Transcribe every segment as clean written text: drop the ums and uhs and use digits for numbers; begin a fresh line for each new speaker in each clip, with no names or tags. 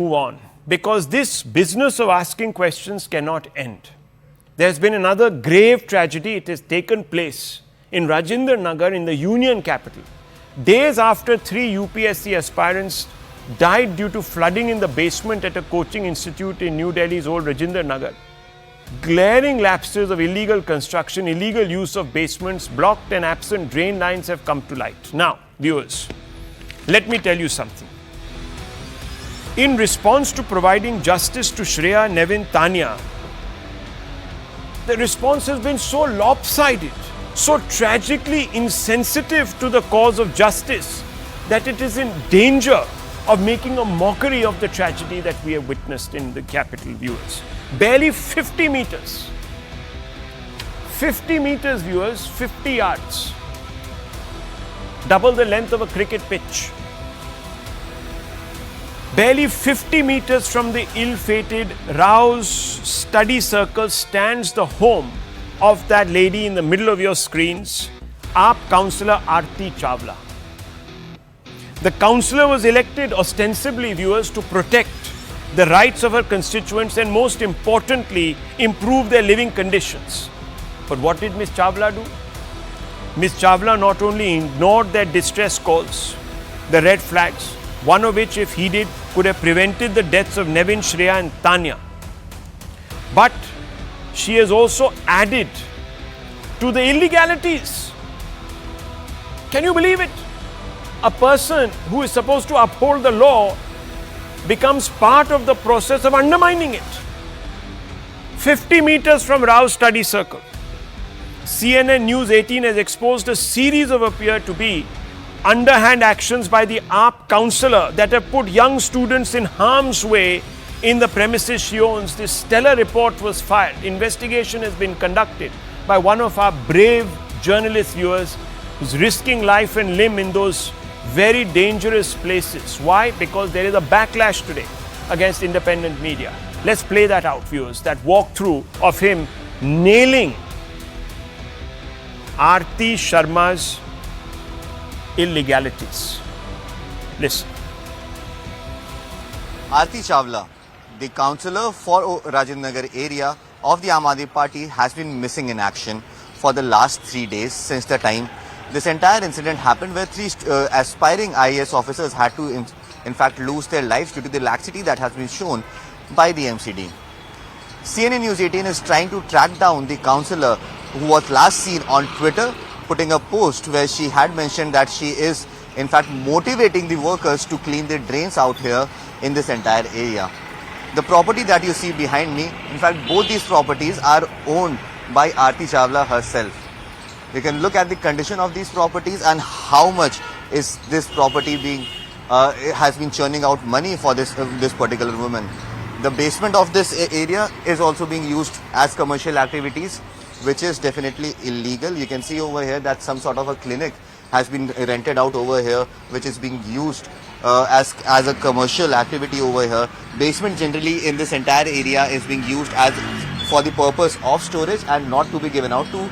move on, because this business of asking questions cannot end. There's been another grave tragedy. It has taken place in Rajinder Nagar in the Union capital. Days after 3 UPSC aspirants died due to flooding in the basement at a coaching institute in New Delhi's old Rajinder Nagar. Glaring lapses of illegal construction, illegal use of basements, blocked and absent drain lines have come to light. Now, viewers, let me tell you something. In response to providing justice to Shreya, Nevin, Tanya, the response has been so lopsided, so tragically insensitive to the cause of justice, that it is in danger of making a mockery of the tragedy that we have witnessed in the capital, viewers. Barely 50 meters. 50 meters, viewers, 50 yards. Double the length of a cricket pitch. Barely 50 meters from the ill-fated Rao's study circle stands the home of that lady in the middle of your screens, AAP councillor Aarti Chawla. The councillor was elected ostensibly, viewers, to protect the rights of her constituents and, most importantly, improve their living conditions. But what did Ms. Chawla do? Ms. Chawla not only ignored their distress calls, the red flags, one of which, if heeded, could have prevented the deaths of Nevin, Shreya and Tanya, but she has also added to the illegalities. Can you believe it? A person who is supposed to uphold the law becomes part of the process of undermining it. 50 meters from Rao's study circle, CNN News18 has exposed a series of appear to be underhand actions by the AAP councillor that have put young students in harm's way in the premises she owns. This stellar report was filed. Investigation has been conducted by one of our brave journalist, viewers, who's risking life and limb in those very dangerous places. Why? Because there is a backlash today against independent media. Let's play that out, viewers, that walkthrough of him nailing Aarti Sharma's illegalities. Listen.
Aarti Chawla, the councillor for Rajinder Nagar area of the Aam Aadmi Party, has been missing in action for the last 3 days since the time this entire incident happened, where 3 aspiring IAS officers had to in fact lose their lives due to the laxity that has been shown by the MCD. CNN News 18 is trying to track down the councillor who was last seen on Twitter putting a post where she had mentioned that she is in fact motivating the workers to clean the drains out here in this entire area. The property that you see behind me, in fact both these properties are owned by Aarti Chawla herself. You can look at the condition of these properties and how much is this property being has been churning out money for this particular woman. The basement of this area is also being used as commercial activities, which is definitely illegal. You can see over here that some sort of a clinic has been rented out over here, which is being used as a commercial activity over here. Basement generally in this entire area is being used as for the purpose of storage and not to be given out to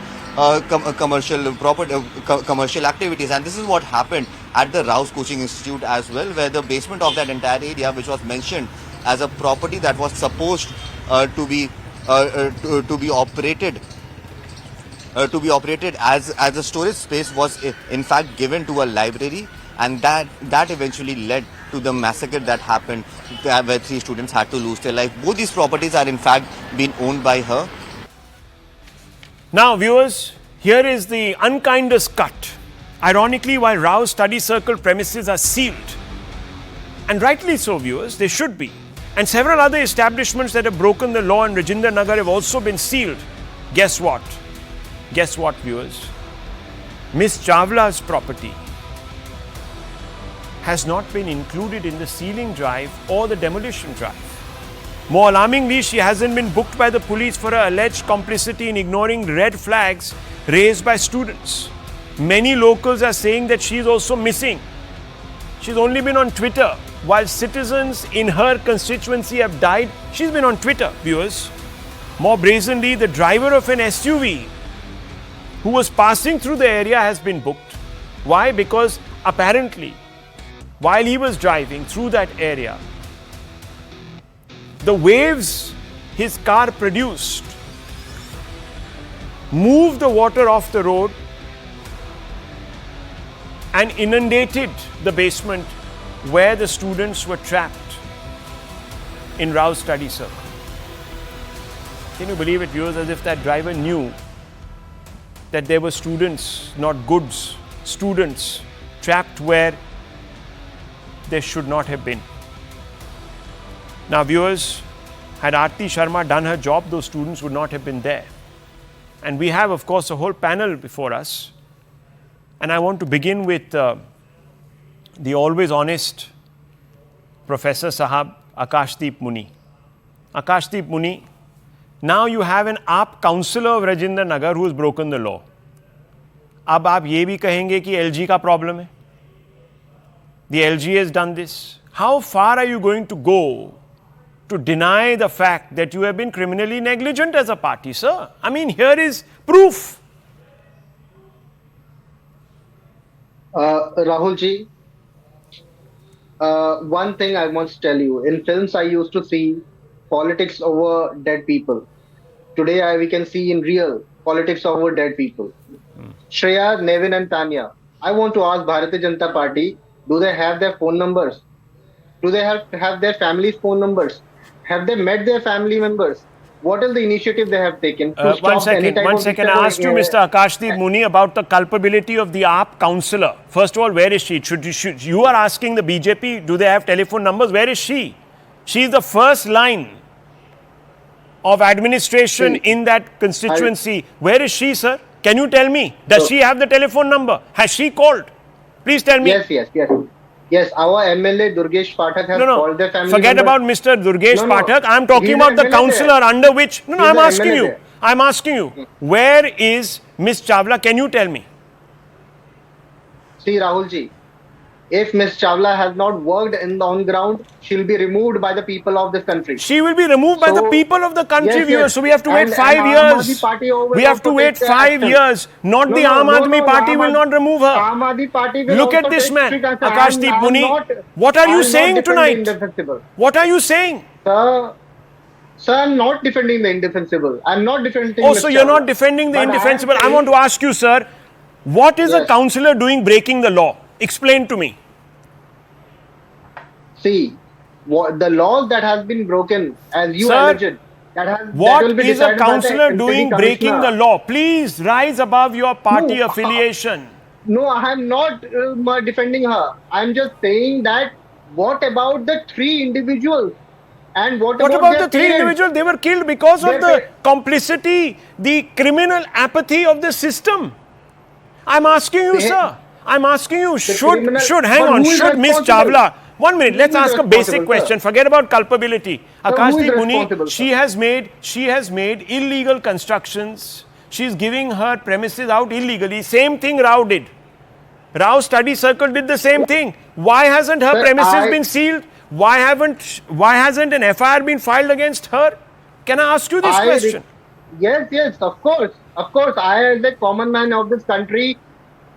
commercial activities. And this is what happened at the Rao's Coaching Institute as well, where the basement of that entire area, which was mentioned as a property that was supposed to be operated as a storage space, was in fact given to a library, and that eventually led to the massacre that happened, where 3 students had to lose their life. Both these properties are in fact being owned by her.
Now, viewers, here is the unkindest cut. Ironically, while Rao's study circle premises are sealed, and rightly so, viewers, they should be, and several other establishments that have broken the law in Rajinder Nagar have also been sealed. Guess what? Guess what, viewers? Ms. Chawla's property has not been included in the sealing drive or the demolition drive. More alarmingly, she hasn't been booked by the police for her alleged complicity in ignoring red flags raised by students. Many locals are saying that she is also missing. She's only been on Twitter. While citizens in her constituency have died, she's been on Twitter, viewers. More brazenly, the driver of an SUV who was passing through the area has been booked. Why? Because apparently, while he was driving through that area, the waves his car produced moved the water off the road and inundated the basement where the students were trapped in Rao's study circle. Can you believe it, viewers? As if that driver knew that there were students, not goods, students trapped where they should not have been. Now, viewers, had Aarti Sharma done her job, those students would not have been there. And we have, of course, a whole panel before us. And I want to begin with the always honest Professor Sahab, Akashdeep Muni. Akashdeep Muni, now you have an AAP councillor of Rajinder Nagar who has broken the law. अब आप ये भी कहेंगे कि LG का problem है. The LG has done this. How far are you going to go to deny the fact that you have been criminally negligent as a party, sir? I mean, here is proof.
Rahul ji, one thing I must tell you. In films, I used to see politics over dead people. Today, we can see in real politics over dead people. Shreya, Nevin and Tanya. I want to ask Bharatiya Janata Party, do they have their phone numbers? Do they have their family's phone numbers? Have they met their family members? What is the initiative they have taken?
One second. I asked you, Mr. Akashdeep Muni, about the culpability of the AAP councillor. First of all, where is she? You are asking the BJP, do they have telephone numbers? Where is she? She is the first line of administration in that constituency. Where is she, sir? Can you tell me? Does she have the telephone number? Has she called? Please tell me.
Yes, our MLA Durgesh Pathak has called their family
Forget about Mr. Durgesh Pathak. I am talking about the councillor under which... I'm asking you. Where is Ms. Chawla? Can you tell me?
See, Rahul ji, if Ms. Chawla has not worked on ground, she will be removed by the people of this country.
She will be removed by the people of the country, viewers. So we have to wait 5 years. We have to wait 5 years. Not the Aam Aadmi Party will not remove her.
Aam Aadmi Party will
Look at this man, Akashdeep Muni. What are you saying tonight? What are you saying?
Sir, I'm not defending the indefensible. I'm not defending
Oh, so you're not defending the indefensible. I want to ask you, sir, what is a councillor doing breaking the law? Explain to me.
See, the laws that has been broken, as you alleged,
what is a councillor doing breaking the law? Please rise above your party affiliation.
No, I am not defending her. I am just saying that what about the 3 individuals? And what about
the 3 individuals? They were killed because of the complicity, the criminal apathy of the system. I'm asking you, sir. I'm asking you, should Ms. Chawla, 1 minute, let's ask a basic question. Forget about culpability. Akashdeep Muni, she has made illegal constructions. She's giving her premises out illegally. Same thing Rao did. Rao Study Circle did the same thing. Why hasn't her premises been sealed? Why hasn't an FIR been filed against her? Can I ask you this question?
Yes, of course. I, as a common man of this country,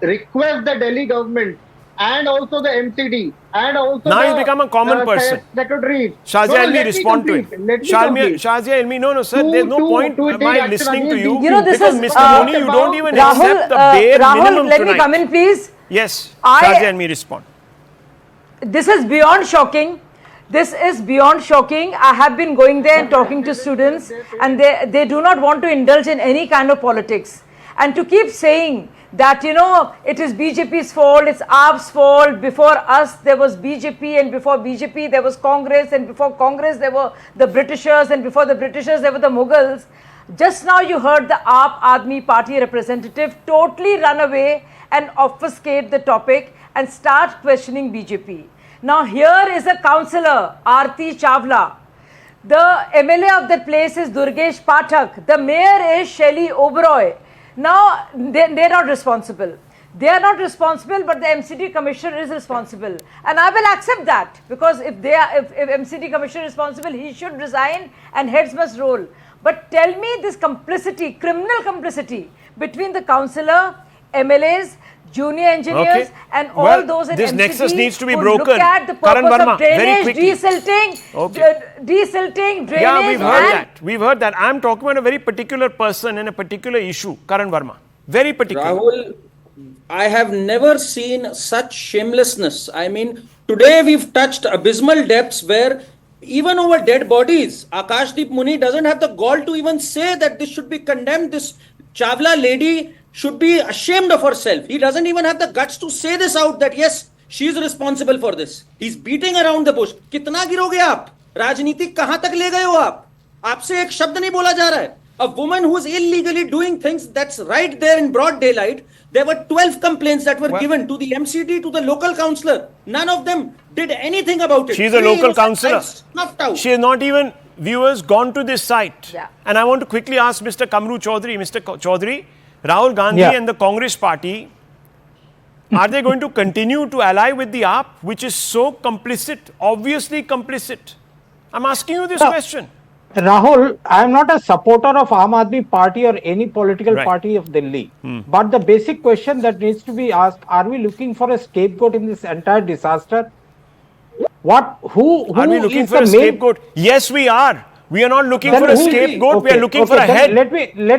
request the Delhi government and also the MCD and also
now you become a common person.
Secretary.
Shazia Ilmi, respond to it. Shazia Ilmi, no, sir, there's no point by listening to you. Because Mr. Moni, you don't even accept the bare minimum
let
tonight.
Me come in, please.
Yes, Shazia Ilmi, respond.
This is beyond shocking. This is beyond shocking. I have been going there and talking to students, and they do not want to indulge in any kind of politics. And to keep saying that, it is BJP's fault, it's AAP's fault, before us there was BJP, and before BJP there was Congress, and before Congress there were the Britishers, and before the Britishers there were the Mughals. Just now you heard the Aap Aadmi Party representative totally run away and obfuscate the topic and start questioning BJP. Now here is a councillor, Aarti Chawla. The MLA of that place is Durgesh Pathak. The mayor is Shelly Oberoi. Now, they're not responsible. They are not responsible, but the MCD commissioner is responsible. And I will accept that, because if MCD commissioner is responsible, he should resign and heads must roll. But tell me this complicity, criminal complicity between the councillor, MLAs, junior engineers,
Okay.
and all
Well,
those in
this
MCD
nexus needs to be
who
broken.
look at the
Karan
purpose
Verma,
of
very
drainage,
quickly.
desilting,
Okay.
desilting, drainage,
Yeah, we've heard
and
that. We've heard that. I'm talking about a very particular person and a particular issue, Karan Verma. Very particular.
Rahul, I have never seen such shamelessness. I mean, today we've touched abysmal depths where even over dead bodies, Akashdeep Muni doesn't have the gall to even say that this should be condemned. This Chawla lady should be ashamed of herself. He doesn't even have the guts to say this out that yes, she is responsible for this. He's beating around the bush. कितना गिरोगे आप? राजनीति कहां तक ले गए हो आप? आपसे एक शब्द नहीं बोला जा रहा है. A woman who is illegally doing things that's right there in broad daylight. There were 12 complaints that were given to the MCD, to the local councillor. None of them did anything about it.
She's a local councillor.
Snuffed out.
She has not even, viewers, gone to this site.
Yeah.
And I want to quickly ask Mr. Kamru Chaudhary. Mr. Chaudhary, Rahul Gandhi
Yeah.
and the Congress party, are they going to continue to ally with the AAP, which is so complicit, obviously complicit? I'm asking you this question.
Rahul, I am not a supporter of Aam Aadmi Party or any political
Right.
party of Delhi. But the basic question that needs to be asked: are we looking for a scapegoat in this entire disaster? Who
Are we looking
is
for a
the main-
scapegoat? Yes, we are. We are not looking
Then
for a
who-
scapegoat. We
okay,
are looking
okay,
for a
then
head.
let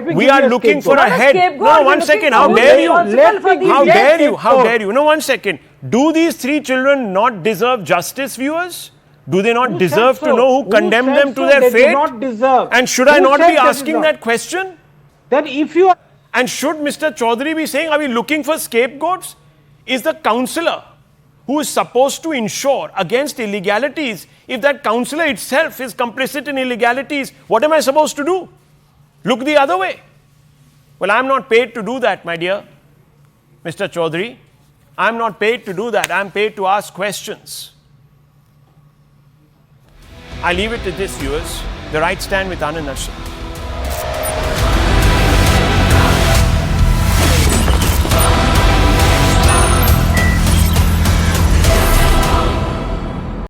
me
We
give
are
you a
looking for
scapegoat.
a
Not a
head.
scapegoat,
No,
we're
one
looking
second.
for
How
who's
dare you?
responsible for these
How
deaths.
dare you? How
scapegoat.
dare you? No, 1 second. Do these 3 children not deserve justice, viewers? Do they not
Who
deserve
said
to
so?
know who
Who
condemned
said
them to
so?
their
They do
fate?
not deserve.
And should I
Who
not
said
be
that is
asking
not?
that question?
Then if you are
And should Mr. Chaudhary be saying, are we looking for scapegoats? Is the councillor who is supposed to ensure against illegalities, if that councillor itself is complicit in illegalities, what am I supposed to do? Look the other way. Well, I'm not paid to do that, my dear Mr. Chaudhary. I'm not paid to do that. I'm paid to ask questions. I leave it to this, viewers. The right stand with Anand Narsingh.